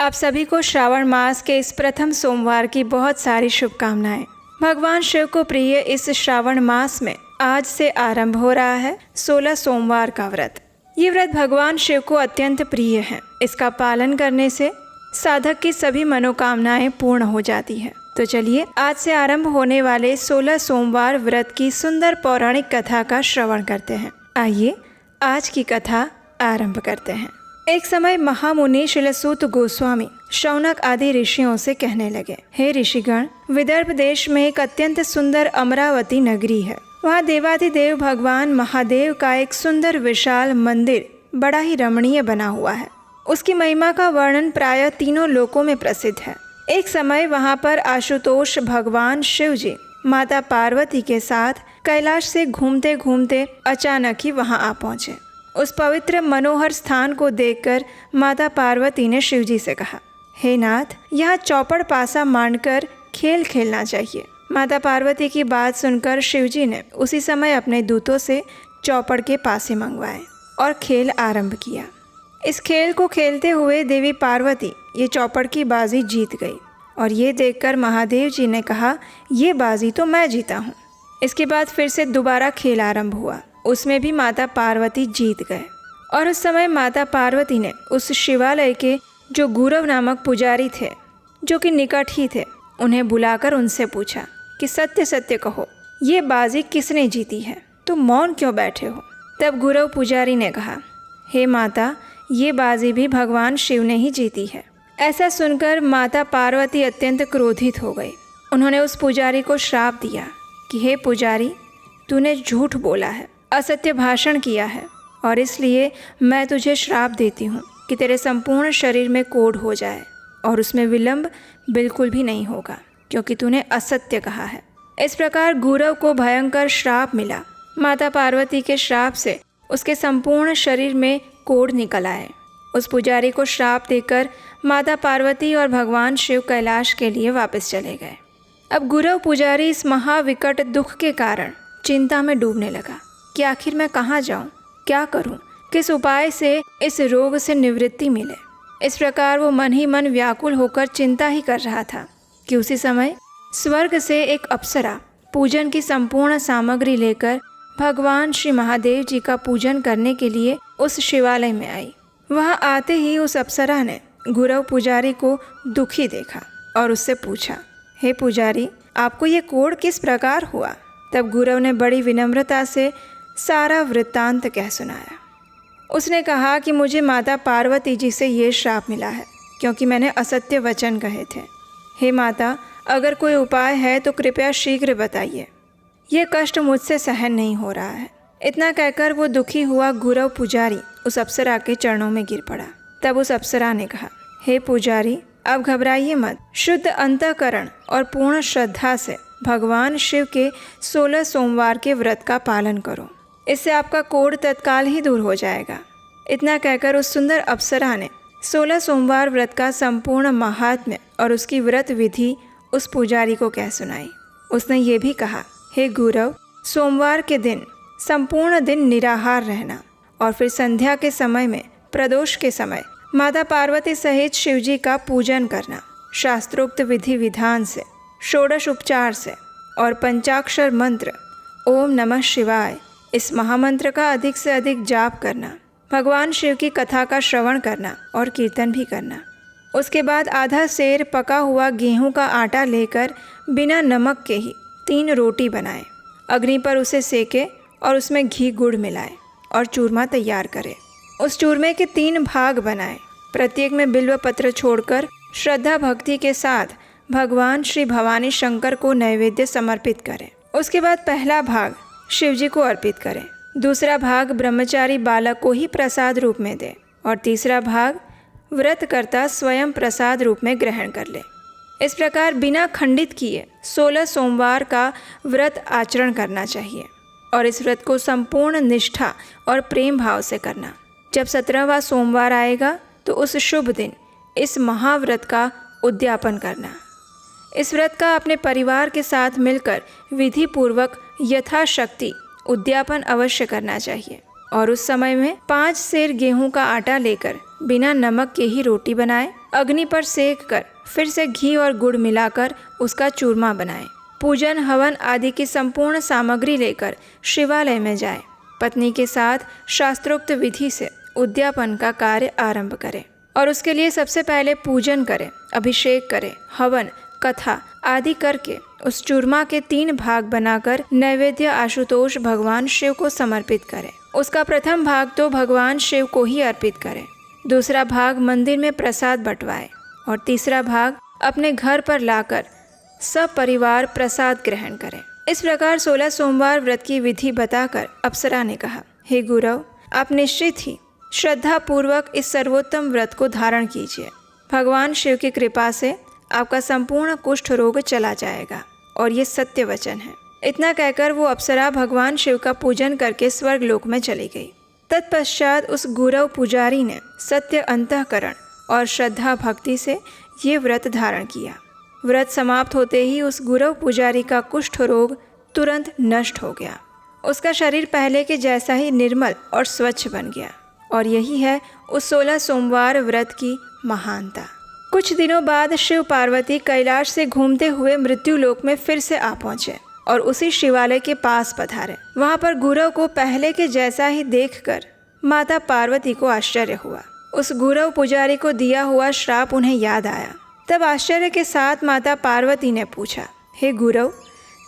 आप सभी को श्रावण मास के इस प्रथम सोमवार की बहुत सारी शुभकामनाएं। भगवान शिव को प्रिय इस श्रावण मास में आज से आरंभ हो रहा है 16 सोमवार का व्रत। ये व्रत भगवान शिव को अत्यंत प्रिय है। इसका पालन करने से साधक की सभी मनोकामनाएं पूर्ण हो जाती है। तो चलिए आज से आरंभ होने वाले 16 सोमवार व्रत की सुंदर पौराणिक कथा का श्रवण करते हैं। आइए आज की कथा आरंभ करते हैं। एक समय महामुनि शिलसूत गोस्वामी शौनक आदि ऋषियों से कहने लगे, हे ऋषिगण, विदर्भ देश में एक अत्यंत सुंदर अमरावती नगरी है। वहाँ देवाधिदेव भगवान महादेव का एक सुंदर विशाल मंदिर बड़ा ही रमणीय बना हुआ है। उसकी महिमा का वर्णन प्रायः तीनों लोकों में प्रसिद्ध है। एक समय वहाँ पर आशुतोष भगवान शिव जी माता पार्वती के साथ कैलाश से घूमते घूमते अचानक ही वहाँ आ पहुँचे। उस पवित्र मनोहर स्थान को देखकर माता पार्वती ने शिवजी से कहा, हे नाथ, यहाँ चौपड़ पासा मांडकर खेल खेलना चाहिए। माता पार्वती की बात सुनकर शिवजी ने उसी समय अपने दूतों से चौपड़ के पासे मंगवाए और खेल आरंभ किया। इस खेल को खेलते हुए देवी पार्वती ये चौपड़ की बाजी जीत गई और ये देखकर महादेव जी ने कहा, ये बाजी तो मैं जीता हूँ। इसके बाद फिर से दोबारा खेल आरंभ हुआ। उसमें भी माता पार्वती जीत गए और उस समय माता पार्वती ने उस शिवालय के जो गुरव नामक पुजारी थे, जो कि निकट ही थे, उन्हें बुलाकर उनसे पूछा कि सत्य सत्य कहो, ये बाजी किसने जीती है? तुम मौन क्यों बैठे हो? तब गुरव पुजारी ने कहा, हे माता, ये बाजी भी भगवान शिव ने ही जीती है। ऐसा सुनकर माता पार्वती अत्यंत क्रोधित हो गई। उन्होंने उस पुजारी को श्राप दिया कि हे पुजारी, तूने झूठ बोला है, असत्य भाषण किया है और इसलिए मैं तुझे श्राप देती हूँ कि तेरे संपूर्ण शरीर में कोढ़ हो जाए और उसमें विलंब बिल्कुल भी नहीं होगा, क्योंकि तूने असत्य कहा है। इस प्रकार गुरव को भयंकर श्राप मिला। माता पार्वती के श्राप से उसके संपूर्ण शरीर में कोढ़ निकल आए। उस पुजारी को श्राप देकर माता पार्वती और भगवान शिव कैलाश के लिए वापस चले गए। अब गुरव पुजारी इस महाविकट दुख के कारण चिंता में डूबने लगा कि आखिर मैं कहाँ जाऊँ, क्या करूँ, किस उपाय से इस रोग से निवृत्ति मिले। इस प्रकार वो मन ही मन व्याकुल होकर चिंता ही कर रहा था कि उसी समय स्वर्ग से एक अप्सरा पूजन की संपूर्ण सामग्री लेकर भगवान श्री महादेव जी का पूजन करने के लिए उस शिवालय में आई। वहाँ आते ही उस अप्सरा ने गुरव पुजारी को दुखी देखा और उससे पूछा, हे पुजारी, आपको ये कोढ़ किस प्रकार हुआ? तब गुरव ने बड़ी विनम्रता से सारा वृत्तांत कह सुनाया। उसने कहा कि मुझे माता पार्वती जी से ये श्राप मिला है क्योंकि मैंने असत्य वचन कहे थे। हे माता, अगर कोई उपाय है तो कृपया शीघ्र बताइए, ये कष्ट मुझसे सहन नहीं हो रहा है। इतना कहकर वो दुखी हुआ गुरव पुजारी उस अप्सरा के चरणों में गिर पड़ा। तब उस अप्सरा ने कहा, हे पुजारी, अब घबराइए मत। शुद्ध अंतःकरण और पूर्ण श्रद्धा से भगवान शिव के 16 सोमवार के व्रत का पालन करो, इससे आपका कोढ़ तत्काल ही दूर हो जाएगा। इतना कहकर उस सुंदर अप्सरा ने 16 सोमवार व्रत का संपूर्ण महात्म्य और उसकी व्रत विधि उस पुजारी को कह सुनाई। उसने ये भी कहा, हे गुरव, सोमवार के दिन संपूर्ण दिन निराहार रहना और फिर संध्या के समय में प्रदोष के समय माता पार्वती सहित शिवजी का पूजन करना, शास्त्रोक्त विधि विधान से, षोडश उपचार से और पंचाक्षर मंत्र ओम नमः शिवाय, इस महामंत्र का अधिक से अधिक जाप करना, भगवान शिव की कथा का श्रवण करना और कीर्तन भी करना। उसके बाद आधा सेर पका हुआ गेहूं का आटा लेकर बिना नमक के ही 3 रोटी बनाए, अग्नि पर उसे सेके और उसमें घी गुड़ मिलाए और चूरमा तैयार करे। उस चूरमे के 3 भाग बनाए, प्रत्येक में बिल्व पत्र छोड़कर श्रद्धा भक्ति के साथ भगवान श्री भवानी शंकर को नैवेद्य समर्पित करें। उसके बाद पहला भाग शिवजी को अर्पित करें, दूसरा भाग ब्रह्मचारी बालक को ही प्रसाद रूप में दे और तीसरा भाग व्रतकर्ता स्वयं प्रसाद रूप में ग्रहण कर ले। इस प्रकार बिना खंडित किए 16 सोमवार का व्रत आचरण करना चाहिए और इस व्रत को संपूर्ण निष्ठा और प्रेम भाव से करना। जब 17वां सोमवार आएगा तो उस शुभ दिन इस महाव्रत का उद्यापन करना। इस व्रत का अपने परिवार के साथ मिलकर विधि पूर्वक यथाशक्ति उद्यापन अवश्य करना चाहिए और उस समय में 5 सेर गेहूं का आटा लेकर बिना नमक के ही रोटी बनाएं अग्नि पर सेक कर फिर से घी और गुड़ मिलाकर उसका चूरमा बनाए। पूजन हवन आदि की संपूर्ण सामग्री लेकर शिवालय में जाए। पत्नी के साथ शास्त्रोक्त विधि से उद्यापन का कार्य आरंभ करें और उसके लिए सबसे पहले पूजन करें, अभिषेक करें, हवन कथा आदि करके उस चूरमा के 3 भाग बनाकर नैवेद्य आशुतोष भगवान शिव को समर्पित करें। उसका प्रथम भाग तो भगवान शिव को ही अर्पित करें, दूसरा भाग मंदिर में प्रसाद बंटवाए और तीसरा भाग अपने घर पर लाकर सब परिवार प्रसाद ग्रहण करें। इस प्रकार 16 सोमवार व्रत की विधि बताकर अप्सरा ने कहा, हे गुरव, आप निश्चित ही श्रद्धा पूर्वक इस सर्वोत्तम व्रत को धारण कीजिए। भगवान शिव की कृपा से आपका संपूर्ण कुष्ठ रोग चला जाएगा और ये सत्य वचन है। इतना कहकर वो अप्सरा भगवान शिव का पूजन करके स्वर्ग लोक में चली गई। तत्पश्चात उस गुरव पुजारी ने सत्य अंतःकरण और श्रद्धा भक्ति से ये व्रत धारण किया। व्रत समाप्त होते ही उस गुरव पुजारी का कुष्ठ रोग तुरंत नष्ट हो गया। उसका शरीर पहले के जैसा ही निर्मल और स्वच्छ बन गया। और यही है उस 16 सोमवार व्रत की महानता। कुछ दिनों बाद शिव पार्वती कैलाश से घूमते हुए मृत्यु लोक में फिर से आ पहुँचे और उसी शिवालय के पास पधारे। वहाँ पर गुरव को पहले के जैसा ही देखकर माता पार्वती को आश्चर्य हुआ। उस गुरव पुजारी को दिया हुआ श्राप उन्हें याद आया। तब आश्चर्य के साथ माता पार्वती ने पूछा, हे गुरव,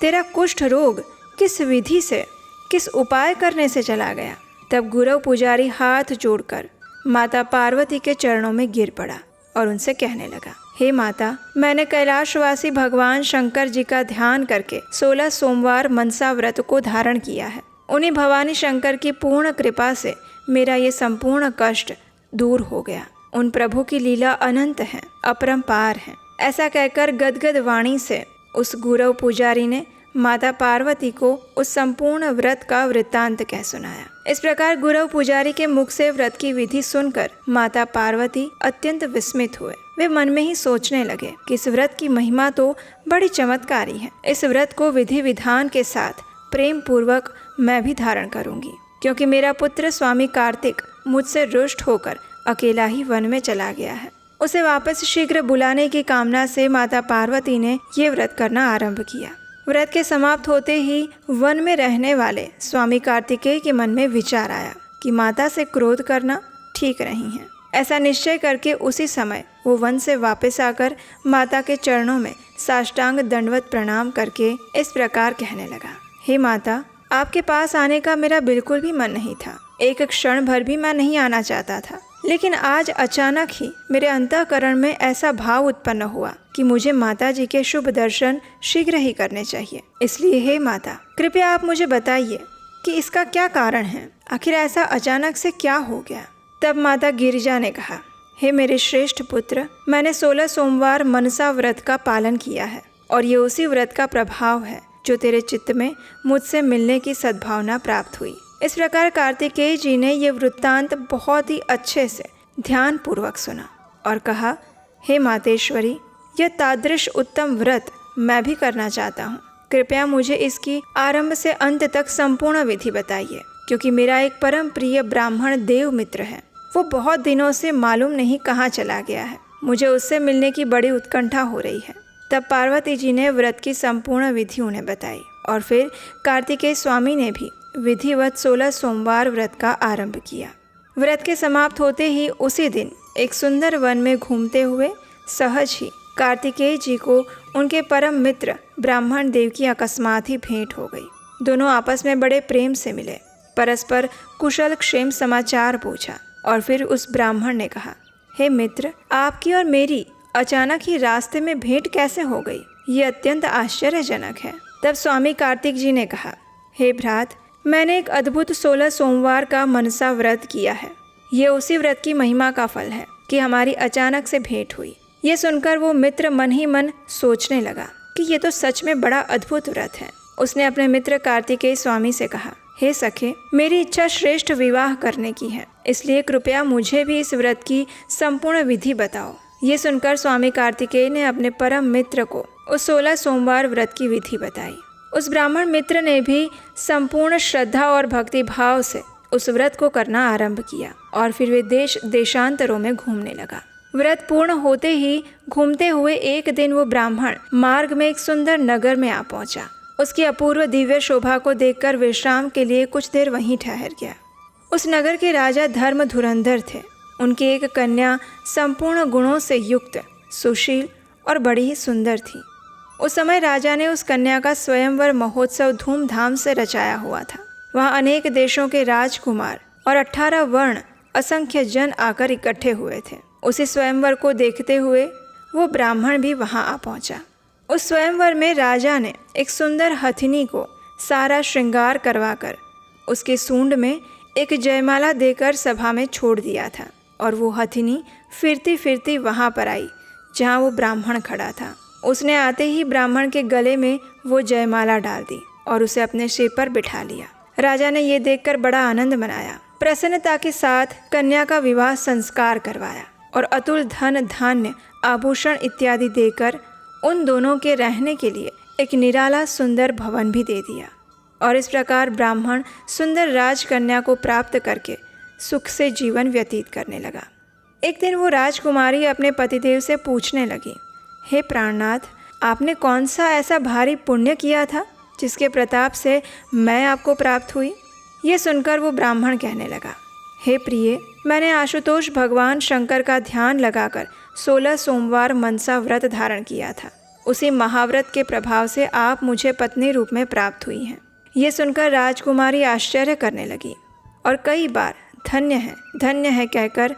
तेरा कुष्ठ रोग किस विधि से, किस उपाय करने से चला गया? तब गुरव पुजारी हाथ जोड़कर माता पार्वती के चरणों में गिर पड़ा और उनसे कहने लगा, हे माता, मैंने कैलाशवासी भगवान शंकर जी का ध्यान करके 16 सोमवार मनसा व्रत को धारण किया है। उन्हीं भवानी शंकर की पूर्ण कृपा से मेरा ये संपूर्ण कष्ट दूर हो गया। उन प्रभु की लीला अनंत है, अपरंपार है। ऐसा कहकर गदगद वाणी से उस गुरव पुजारी ने माता पार्वती को उस संपूर्ण व्रत का वृत्तांत कह सुनाया। इस प्रकार गुरव पुजारी के मुख से व्रत की विधि सुनकर माता पार्वती अत्यंत विस्मित हुए। वे मन में ही सोचने लगे कि इस व्रत की महिमा तो बड़ी चमत्कारी है। इस व्रत को विधि विधान के साथ प्रेम पूर्वक मैं भी धारण करूंगी, क्योंकि मेरा पुत्र स्वामी कार्तिक मुझसे रुष्ट होकर अकेला ही वन में चला गया है। उसे वापस शीघ्र बुलाने की कामना से माता पार्वती ने ये व्रत करना आरंभ किया। व्रत के समाप्त होते ही वन में रहने वाले स्वामी कार्तिकेय के मन में विचार आया कि माता से क्रोध करना ठीक नहीं है। ऐसा निश्चय करके उसी समय वो वन से वापस आकर माता के चरणों में साष्टांग दंडवत प्रणाम करके इस प्रकार कहने लगा, हे माता, आपके पास आने का मेरा बिल्कुल भी मन नहीं था। एक क्षण भर भी मैं नहीं आना चाहता था, लेकिन आज अचानक ही मेरे अंतःकरण में ऐसा भाव उत्पन्न हुआ कि मुझे माता जी के शुभ दर्शन शीघ्र ही करने चाहिए। इसलिए हे माता, कृपया आप मुझे बताइए कि इसका क्या कारण है। आखिर ऐसा अचानक से क्या हो गया? तब माता गिरिजा ने कहा, हे मेरे श्रेष्ठ पुत्र, मैंने 16 सोमवार मनसा व्रत का पालन किया है और ये उसी व्रत का प्रभाव है जो तेरे चित्त में मुझसे मिलने की सद्भावना प्राप्त हुई। इस प्रकार कार्तिकेय जी ने ये वृत्तांत बहुत ही अच्छे से ध्यान पूर्वक सुना और कहा, हे मातेश्वरी, यह तादृश उत्तम व्रत मैं भी करना चाहता हूँ। कृपया मुझे इसकी आरंभ से अंत तक संपूर्ण विधि बताइए, क्योंकि मेरा एक परम प्रिय ब्राह्मण देव मित्र है। वो बहुत दिनों से मालूम नहीं कहाँ चला गया है। मुझे उससे मिलने की बड़ी उत्कंठा हो रही है। तब पार्वती जी ने व्रत की संपूर्ण विधि उन्हें बताई और फिर कार्तिकेय स्वामी ने भी विधिवत 16 सोमवार व्रत का आरंभ किया। व्रत के समाप्त होते ही उसी दिन एक सुंदर वन में घूमते हुए सहज ही कार्तिकेय जी को उनके परम मित्र ब्राह्मण देव की अकस्मात ही भेंट हो गई। दोनों आपस में बड़े प्रेम से मिले, परस्पर कुशल क्षेम समाचार पूछा और फिर उस ब्राह्मण ने कहा, हे मित्र, आपकी और मेरी अचानक ही रास्ते में भेंट कैसे हो गई? ये अत्यंत आश्चर्यजनक है। तब स्वामी कार्तिक जी ने कहा, हे भ्रात, मैंने एक अद्भुत 16 सोमवार का मनसा व्रत किया है। ये उसी व्रत की महिमा का फल है कि हमारी अचानक से भेंट हुई। ये सुनकर वो मित्र मन ही मन सोचने लगा कि ये तो सच में बड़ा अद्भुत व्रत है। उसने अपने मित्र कार्तिकेय स्वामी से कहा, हे सखे, मेरी इच्छा श्रेष्ठ विवाह करने की है, इसलिए कृपया मुझे भी इस व्रत की संपूर्ण विधि बताओ। ये सुनकर स्वामी कार्तिकेय ने अपने परम मित्र को उस 16 सोमवार व्रत की विधि बताई। उस ब्राह्मण मित्र ने भी संपूर्ण श्रद्धा और भक्ति भाव से उस व्रत को करना आरंभ किया और फिर वे देश देशांतरों में घूमने लगा। व्रत पूर्ण होते ही घूमते हुए एक दिन वो ब्राह्मण मार्ग में एक सुंदर नगर में आ पहुंचा। उसकी अपूर्व दिव्य शोभा को देखकर विश्राम के लिए कुछ देर वहीं ठहर गया। उस नगर के राजा धर्म धुरंधर थे। उनकी एक कन्या संपूर्ण गुणों से युक्त, सुशील और बड़ी ही सुंदर थी। उस समय राजा ने उस कन्या का स्वयंवर महोत्सव धूमधाम से रचाया हुआ था। वहाँ अनेक देशों के राजकुमार और 18 वर्ण असंख्य जन आकर इकट्ठे हुए थे। उसी स्वयंवर को देखते हुए वो ब्राह्मण भी वहाँ आ पहुँचा। उस स्वयंवर में राजा ने एक सुंदर हथिनी को सारा श्रृंगार करवाकर उसके सूंड में एक जयमाला देकर सभा में छोड़ दिया था, और वो हथिनी फिरती फिरती वहाँ पर आई जहाँ वो ब्राह्मण खड़ा था। उसने आते ही ब्राह्मण के गले में वो जयमाला डाल दी और उसे अपने सिर पर बिठा लिया। राजा ने ये देखकर बड़ा आनंद मनाया। प्रसन्नता के साथ कन्या का विवाह संस्कार करवाया और अतुल धन धान्य आभूषण इत्यादि देकर उन दोनों के रहने के लिए एक निराला सुंदर भवन भी दे दिया। और इस प्रकार ब्राह्मण सुंदर राजकन्या को प्राप्त करके सुख से जीवन व्यतीत करने लगा। एक दिन वो राजकुमारी अपने पतिदेव से पूछने लगी, हे प्राणनाथ, आपने कौन सा ऐसा भारी पुण्य किया था जिसके प्रताप से मैं आपको प्राप्त हुई? ये सुनकर वो ब्राह्मण कहने लगा, हे प्रिय, मैंने आशुतोष भगवान शंकर का ध्यान लगाकर 16 सोमवार मनसा व्रत धारण किया था। उसी महाव्रत के प्रभाव से आप मुझे पत्नी रूप में प्राप्त हुई हैं। ये सुनकर राजकुमारी आश्चर्य करने लगी और कई बार धन्य है कहकर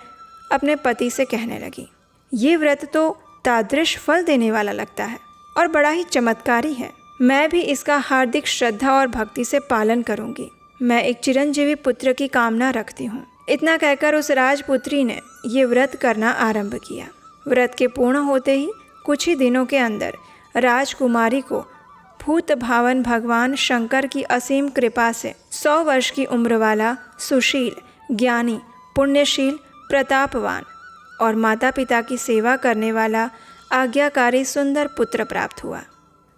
अपने पति से कहने लगी, ये व्रत तो तादृश फल देने वाला लगता है और बड़ा ही चमत्कारी है। मैं भी इसका हार्दिक श्रद्धा और भक्ति से पालन करूंगी। मैं एक चिरंजीवी पुत्र की कामना रखती हूँ। इतना कहकर उस राजपुत्री ने ये व्रत करना आरंभ किया। व्रत के पूर्ण होते ही कुछ ही दिनों के अंदर राजकुमारी को भूत भावन भगवान शंकर की असीम कृपा से 100 वर्ष की उम्र वाला, सुशील, ज्ञानी, पुण्यशील, प्रतापवान और माता पिता की सेवा करने वाला आज्ञाकारी सुंदर पुत्र प्राप्त हुआ।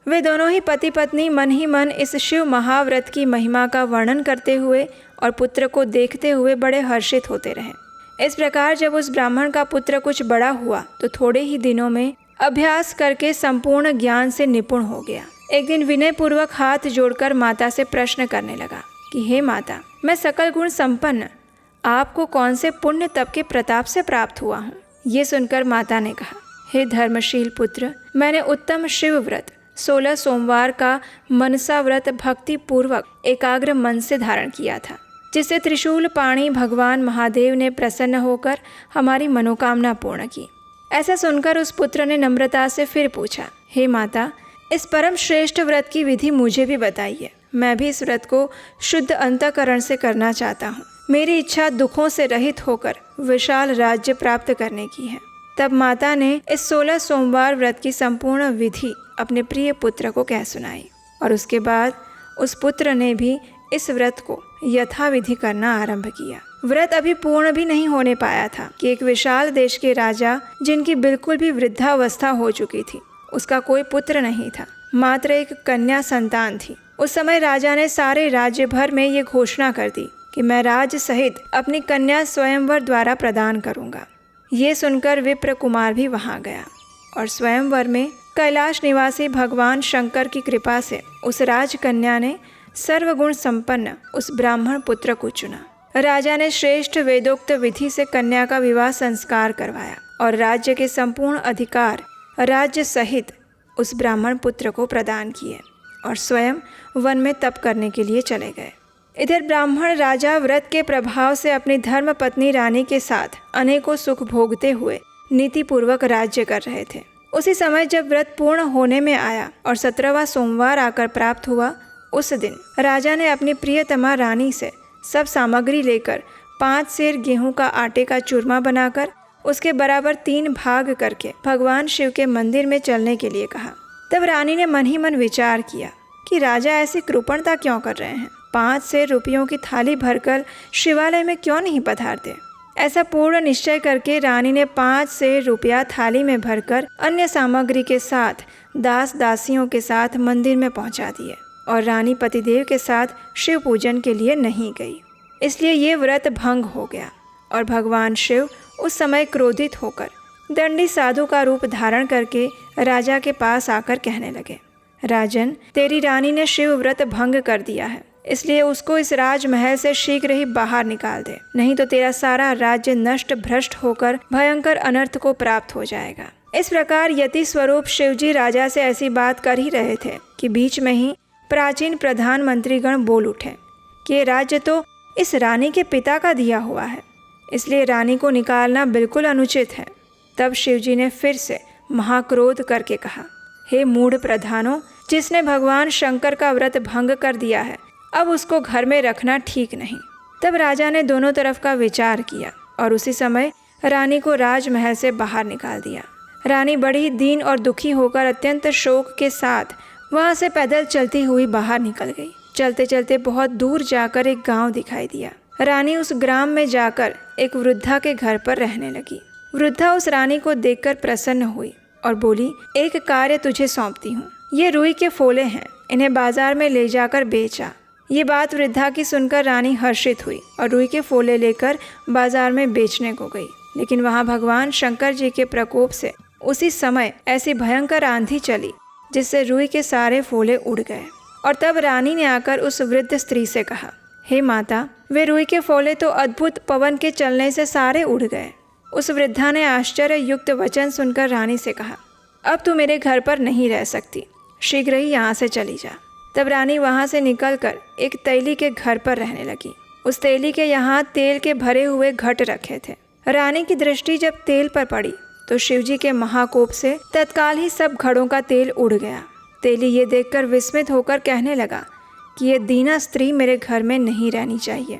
वे दोनों ही पति पत्नी मन ही मन इस शिव महाव्रत की महिमा का वर्णन करते हुए और पुत्र को देखते हुए बड़े हर्षित होते रहे। इस प्रकार जब उस ब्राह्मण का पुत्र कुछ बड़ा हुआ तो थोड़े ही दिनों में अभ्यास करके संपूर्ण ज्ञान से निपुण हो गया। एक दिन विनय पूर्वक हाथ जोड़कर माता से प्रश्न करने लगा कि हे माता, मैं सकल गुण संपन्न आपको कौन से पुण्य तप के प्रताप से प्राप्त हुआ हूँ? ये सुनकर माता ने कहा, हे धर्मशील पुत्र, मैंने उत्तम शिव व्रत 16 सोमवार का मनसा व्रत भक्ति पूर्वक एकाग्र मन से धारण किया था, जिससे त्रिशूल पाणी भगवान महादेव ने प्रसन्न होकर हमारी मनोकामना पूर्ण की। ऐसा सुनकर उस पुत्र ने नम्रता से फिर पूछा, हे माता, इस परम श्रेष्ठ व्रत की विधि मुझे भी बताइए। मैं भी इस व्रत को शुद्ध अंतःकरण से करना चाहता हूँ। मेरी इच्छा दुखों से रहित होकर विशाल राज्य प्राप्त करने की है। तब माता ने इस 16 सोमवार व्रत की संपूर्ण विधि अपने प्रिय पुत्र को कह सुनाई और उसके बाद उस पुत्र ने भी इस व्रत को यथाविधि करना आरंभ किया। व्रत अभी पूर्ण भी नहीं होने पाया था कि एक विशाल देश के राजा, जिनकी बिल्कुल भी वृद्धावस्था हो चुकी थी, उसका कोई पुत्र नहीं था, मात्र एक कन्या संतान थी। उस समय राजा ने सारे राज्य भर में ये घोषणा कर दी कि मैं राज सहित अपनी कन्या स्वयंवर द्वारा प्रदान करूंगा। ये सुनकर विप्र कुमार भी वहां गया और स्वयंवर में कैलाश निवासी भगवान शंकर की कृपा से उस राजकन्या ने सर्वगुण संपन्न उस ब्राह्मण पुत्र को चुना। राजा ने श्रेष्ठ वेदोक्त विधि से कन्या का विवाह संस्कार करवाया और राज्य के संपूर्ण अधिकार राज्य सहित उस ब्राह्मण पुत्र को प्रदान किए और स्वयं वन में तप करने के लिए चले गए। इधर ब्राह्मण राजा व्रत के प्रभाव से अपनी धर्म पत्नी रानी के साथ अनेकों सुख भोगते हुए नीतिपूर्वक राज्य कर रहे थे। उसी समय जब व्रत पूर्ण होने में आया और 17वां सोमवार आकर प्राप्त हुआ, उस दिन राजा ने अपनी प्रियतमा रानी से सब सामग्री लेकर 5 सेर गेहूं का आटे का चूरमा बनाकर उसके बराबर 3 भाग करके भगवान शिव के मंदिर में चलने के लिए कहा। तब रानी ने मन ही मन विचार किया कि राजा ऐसी कृपणता क्यों कर रहे हैं। 5 सेर रुपयों की थाली भरकर शिवालय में क्यों नहीं पधारते। ऐसा पूर्ण निश्चय करके रानी ने 5 सेर रुपया थाली में भरकर अन्य सामग्री के साथ दास दासियों के साथ मंदिर में पहुंचा दिए और रानी पतिदेव के साथ शिव पूजन के लिए नहीं गई। इसलिए ये व्रत भंग हो गया और भगवान शिव उस समय क्रोधित होकर दंडी साधु का रूप धारण करके राजा के पास आकर कहने लगे, राजन, तेरी रानी ने शिव व्रत भंग कर दिया है, इसलिए उसको इस राजमहल से शीघ्र ही बाहर निकाल दे, नहीं तो तेरा सारा राज्य नष्ट भ्रष्ट होकर भयंकर अनर्थ को प्राप्त हो जाएगा। इस प्रकार यति स्वरूप शिवजी राजा से ऐसी बात कर ही रहे थे कि बीच में ही प्राचीन प्रधानमंत्रीगण बोल उठे कि ये राज्य तो इस रानी के पिता का दिया हुआ है, इसलिए रानी को निकालना बिल्कुल अनुचित है। तब शिवजी ने फिर से महाक्रोध करके कहा, हे मूढ़ प्रधानों, जिसने भगवान शंकर का व्रत भंग कर दिया है, अब उसको घर में रखना ठीक नहीं। तब राजा ने दोनों तरफ का विचार किया और उसी समय रानी को राजमहल से बाहर निकाल दिया। रानी बड़ी दीन और दुखी होकर अत्यंत शोक के साथ वहाँ से पैदल चलती हुई बाहर निकल गई। चलते चलते बहुत दूर जाकर एक गांव दिखाई दिया। रानी उस ग्राम में जाकर एक वृद्धा के घर पर रहने लगी। वृद्धा उस रानी को देखकर प्रसन्न हुई और बोली, एक कार्य तुझे सौंपती हूँ। ये रुई के फोले हैं, इन्हें बाजार में ले जाकर बेचा। ये बात वृद्धा की सुनकर रानी हर्षित हुई और रुई के फोले लेकर बाजार में बेचने को गई। लेकिन वहाँ भगवान शंकर जी के प्रकोप से उसी समय ऐसी भयंकर आंधी चली जिससे रुई के सारे फोले उड़ गए। और तब रानी ने आकर उस वृद्ध स्त्री से कहा, हे माता, वे रुई के फोले तो अद्भुत पवन के चलने से सारे उड़ गए। उस वृद्धा ने आश्चर्य युक्त वचन सुनकर रानी से कहा, अब तू मेरे घर पर नहीं रह सकती, शीघ्र ही यहाँ से चली जा। तब रानी वहाँ से निकलकर एक तैली के घर पर रहने लगी। उस तैली के यहाँ तेल के भरे हुए घट रखे थे। रानी की दृष्टि जब तेल पर पड़ी तो शिवजी के महाकोप से तत्काल ही सब घड़ों का तेल उड़ गया। तेली ये देखकर विस्मित होकर कहने लगा कि ये दीना स्त्री मेरे घर में नहीं रहनी चाहिए।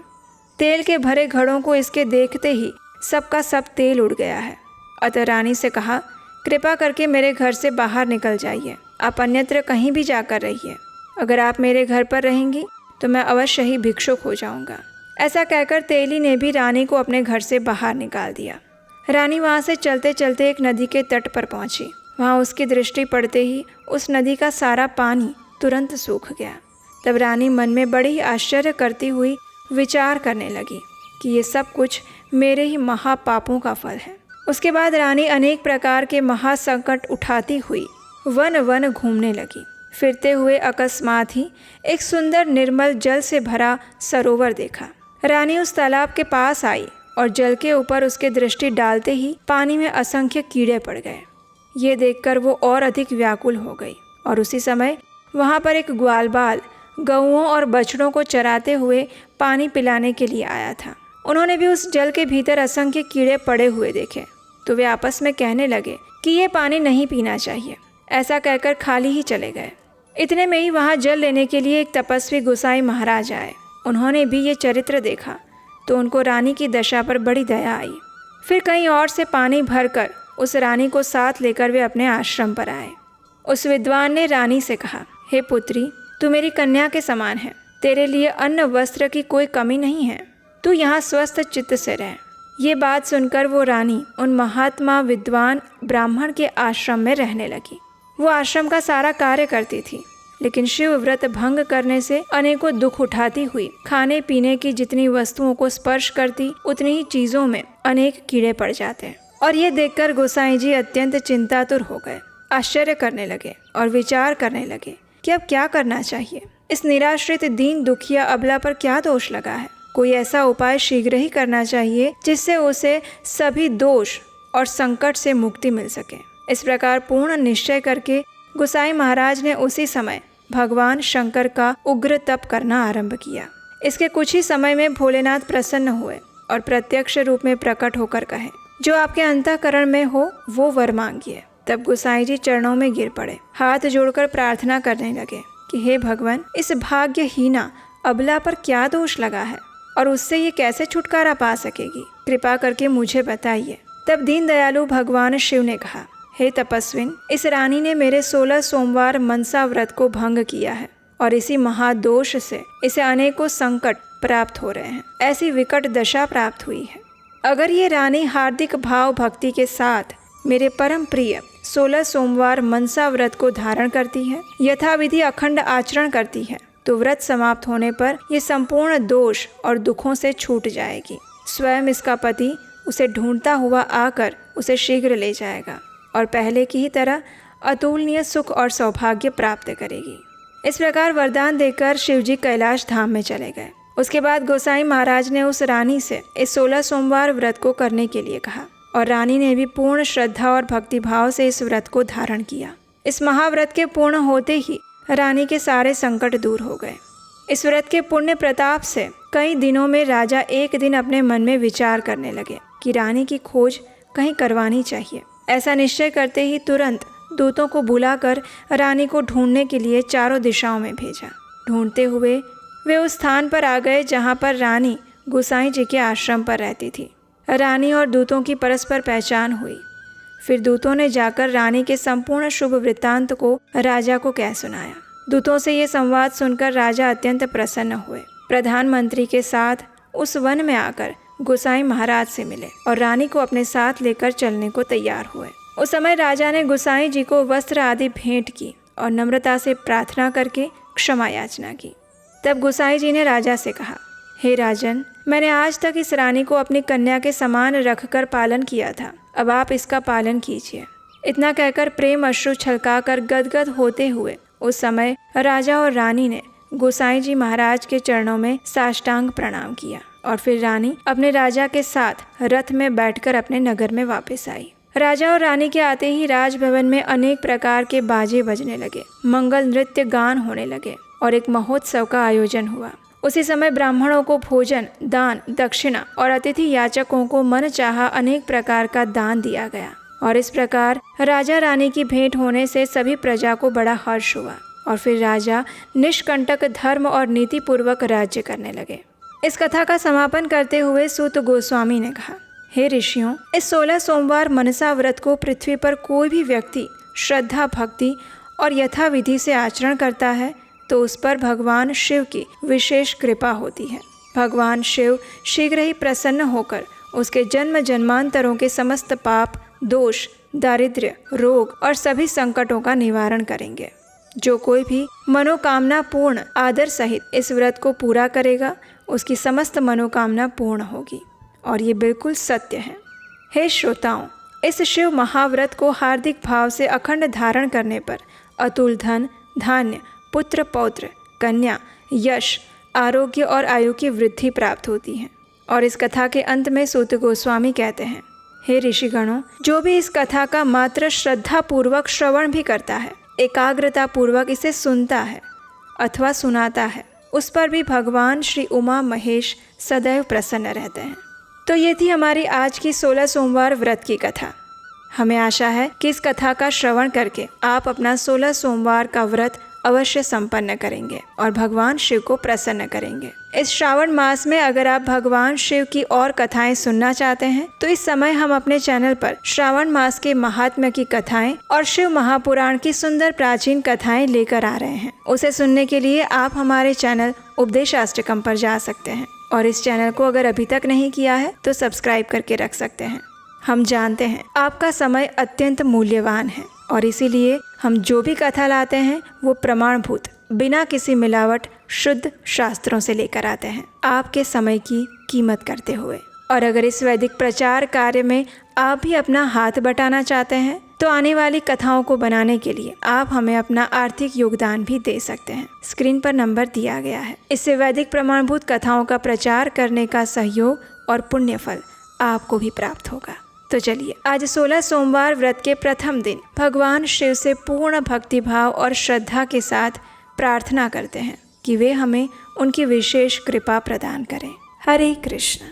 तेल के भरे घड़ों को इसके देखते ही सबका सब तेल उड़ गया है। अतः रानी से कहा, कृपा करके मेरे घर से बाहर निकल जाइए, आप अन्यत्र कहीं भी जाकर रहिए। अगर आप मेरे घर पर रहेंगी तो मैं अवश्य ही भिक्षुक हो जाऊंगा। ऐसा कहकर तेली ने भी रानी को अपने घर से बाहर निकाल दिया। रानी वहाँ से चलते चलते एक नदी के तट पर पहुँची। वहाँ उसकी दृष्टि पड़ते ही उस नदी का सारा पानी तुरंत सूख गया। तब रानी मन में बड़ी ही आश्चर्य करती हुई विचार करने लगी कि ये सब कुछ मेरे ही महापापों का फल है। उसके बाद रानी अनेक प्रकार के महासंकट उठाती हुई वन वन घूमने लगी। फिरते हुए अकस्मात ही एक सुंदर निर्मल जल से भरा सरोवर देखा। रानी उस तालाब के पास आई और जल के ऊपर उसके दृष्टि डालते ही पानी में असंख्य कीड़े पड़ गए। ये देखकर वो और अधिक व्याकुल हो गई और उसी समय वहाँ पर एक ग्वालबाल गऊओं और बछड़ों को चराते हुए पानी पिलाने के लिए आया था। उन्होंने भी उस जल के भीतर असंख्य कीड़े पड़े हुए देखे तो वे आपस में कहने लगे कि ये पानी नहीं पीना चाहिए। ऐसा कहकर खाली ही चले गए। इतने में ही वहाँ जल लेने के लिए एक तपस्वी गोसाई महाराज आए। उन्होंने भी ये चरित्र देखा तो उनको रानी की दशा पर बड़ी दया आई। फिर कहीं और से पानी भरकर उस रानी को साथ लेकर वे अपने आश्रम पर आए। उस विद्वान ने रानी से कहा, हे पुत्री, तू मेरी कन्या के समान है। तेरे लिए अन्न वस्त्र की कोई कमी नहीं है। तू यहाँ स्वस्थ चित्त से रह। ये बात सुनकर वो रानी उन महात्मा विद्वान ब्राह्मण के आश्रम में रहने लगी। वो आश्रम का सारा कार्य करती थी, लेकिन शिव व्रत भंग करने से अनेकों दुख उठाती हुई खाने पीने की जितनी वस्तुओं को स्पर्श करती उतनी ही चीजों में अनेक कीड़े पड़ जाते। और ये देखकर गोसाई जी अत्यंत चिंतातुर हो गए, आश्चर्य करने लगे और विचार करने लगे कि अब क्या करना चाहिए। इस निराश्रित दीन दुखिया अबला पर क्या दोष लगा है। कोई ऐसा उपाय शीघ्र ही करना चाहिए जिससे उसे सभी दोष और संकट से मुक्ति मिल सके। इस प्रकार पूर्ण निश्चय करके गोसाई महाराज ने उसी समय भगवान शंकर का उग्र तप करना आरंभ किया। इसके कुछ ही समय में भोलेनाथ प्रसन्न हुए और प्रत्यक्ष रूप में प्रकट होकर कहे, जो आपके अंतःकरण में हो वो वर मांगिए। तब गोसाई जी चरणों में गिर पड़े, हाथ जोड़कर प्रार्थना करने लगे कि हे भगवान, इस भाग्यहीना अबला पर क्या दोष लगा है और उससे ये कैसे छुटकारा पा सकेगी, कृपा करके मुझे बताइए। तब दीन दयालु भगवान शिव ने कहा, हे तपस्विन, इस रानी ने मेरे 16 सोमवार मनसा व्रत को भंग किया है और इसी महादोष से इसे अनेकों संकट प्राप्त हो रहे हैं। ऐसी विकट दशा प्राप्त हुई है। अगर ये रानी हार्दिक भाव भक्ति के साथ मेरे परम प्रिय 16 सोमवार मनसा व्रत को धारण करती है, यथाविधि अखंड आचरण करती है, तो व्रत समाप्त होने पर ये संपूर्ण दोष और दुखों से छूट जाएगी। स्वयं इसका पति उसे ढूंढता हुआ आकर उसे शीघ्र ले जाएगा और पहले की ही तरह अतुलनीय सुख और सौभाग्य प्राप्त करेगी। इस प्रकार वरदान देकर शिवजी कैलाश धाम में चले गए। उसके बाद गोसाई महाराज ने उस रानी से इस 16 सोमवार व्रत को करने के लिए कहा और रानी ने भी पूर्ण श्रद्धा और भक्ति भाव से इस व्रत को धारण किया। इस महाव्रत के पूर्ण होते ही रानी के सारे संकट दूर हो गए। इस व्रत के पुण्य प्रताप से कई दिनों में राजा एक दिन अपने मन में विचार करने लगे कि रानी की खोज कहीं करवानी चाहिए। ऐसा निश्चय करते ही तुरंत दूतों को बुलाकर रानी को ढूंढने के लिए चारों दिशाओं में भेजा। ढूंढते हुए वे उस स्थान पर आ गए जहाँ पर रानी गोसाई जी के आश्रम पर रहती थी। रानी और दूतों की परस्पर पहचान हुई। फिर दूतों ने जाकर रानी के संपूर्ण शुभ वृत्तांत को राजा को कह सुनाया। दूतों से ये संवाद सुनकर राजा अत्यंत प्रसन्न हुए। प्रधानमंत्री के साथ उस वन में आकर गोसाई महाराज से मिले और रानी को अपने साथ लेकर चलने को तैयार हुए। उस समय राजा ने गोसाई जी को वस्त्र आदि भेंट की और नम्रता से प्रार्थना करके क्षमा याचना की। तब गोसाई जी ने राजा से कहा, हे राजन, मैंने आज तक इस रानी को अपनी कन्या के समान रखकर पालन किया था, अब आप इसका पालन कीजिए। इतना कहकर प्रेम अश्रु छलकाकर गदगद होते हुए उस समय राजा और रानी ने गोसाई जी महाराज के चरणों में साष्टांग प्रणाम किया और फिर रानी अपने राजा के साथ रथ में बैठकर अपने नगर में वापस आई। राजा और रानी के आते ही राजभवन में अनेक प्रकार के बाजे बजने लगे, मंगल नृत्य गान होने लगे और एक महोत्सव का आयोजन हुआ। उसी समय ब्राह्मणों को भोजन, दान, दक्षिणा और अतिथि याचकों को मनचाहा अनेक प्रकार का दान दिया गया और इस प्रकार राजा रानी की भेंट होने से सभी प्रजा को बड़ा हर्ष हुआ और फिर राजा निष्कंटक धर्म और नीति पूर्वक राज्य करने लगे। इस कथा का समापन करते हुए सूत गोस्वामी ने कहा, हे ऋषियों, इस 16 सोमवार मनसा व्रत को पृथ्वी पर कोई भी व्यक्ति श्रद्धा, भक्ति और यथाविधि से आचरण करता है तो उस पर भगवान शिव की विशेष कृपा होती है। भगवान शिव शीघ्र ही प्रसन्न होकर उसके जन्म जन्मांतरों के समस्त पाप, दोष, दारिद्र्य, रोग और सभी संकटों का निवारण करेंगे। जो कोई भी मनोकामना पूर्ण आदर सहित इस व्रत को पूरा करेगा उसकी समस्त मनोकामना पूर्ण होगी और ये बिल्कुल सत्य है। हे श्रोताओं, इस शिव महाव्रत को हार्दिक भाव से अखंड धारण करने पर अतुल धन, धान्य, पुत्र, पौत्र, कन्या, यश, आरोग्य और आयु की वृद्धि प्राप्त होती है। और इस कथा के अंत में सूत गोस्वामी कहते हैं, हे ऋषिगणों, जो भी इस कथा का मात्र श्रद्धा पूर्वक श्रवण भी करता है, एकाग्रता पूर्वक इसे सुनता है अथवा सुनाता है, उस पर भी भगवान श्री उमा महेश सदैव प्रसन्न रहते हैं। तो ये थी हमारी आज की 16 सोमवार व्रत की कथा। हमें आशा है कि इस कथा का श्रवण करके आप अपना 16 सोमवार का व्रत अवश्य संपन्न करेंगे और भगवान शिव को प्रसन्न करेंगे। इस श्रावण मास में अगर आप भगवान शिव की और कथाएं सुनना चाहते हैं तो इस समय हम अपने चैनल पर श्रावण मास के महात्म्य की कथाएं और शिव महापुराण की सुंदर प्राचीन कथाएं लेकर आ रहे हैं। उसे सुनने के लिए आप हमारे चैनल उपदेशाष्टकम पर जा सकते हैं और इस चैनल को अगर अभी तक नहीं किया है तो सब्सक्राइब करके रख सकते हैं। हम जानते हैं आपका समय अत्यंत मूल्यवान है और इसीलिए हम जो भी कथा लाते हैं वो प्रमाणभूत, बिना किसी मिलावट, शुद्ध शास्त्रों से लेकर आते हैं, आपके समय की कीमत करते हुए। और अगर इस वैदिक प्रचार कार्य में आप भी अपना हाथ बटाना चाहते हैं तो आने वाली कथाओं को बनाने के लिए आप हमें अपना आर्थिक योगदान भी दे सकते हैं। स्क्रीन पर नंबर दिया गया है। इससे वैदिक प्रमाणभूत कथाओं का प्रचार करने का सहयोग और पुण्य फल आपको भी प्राप्त होगा। तो चलिए, आज 16 सोमवार व्रत के प्रथम दिन भगवान शिव से पूर्ण भक्तिभाव और श्रद्धा के साथ प्रार्थना करते हैं कि वे हमें उनकी विशेष कृपा प्रदान करें। हरे कृष्ण।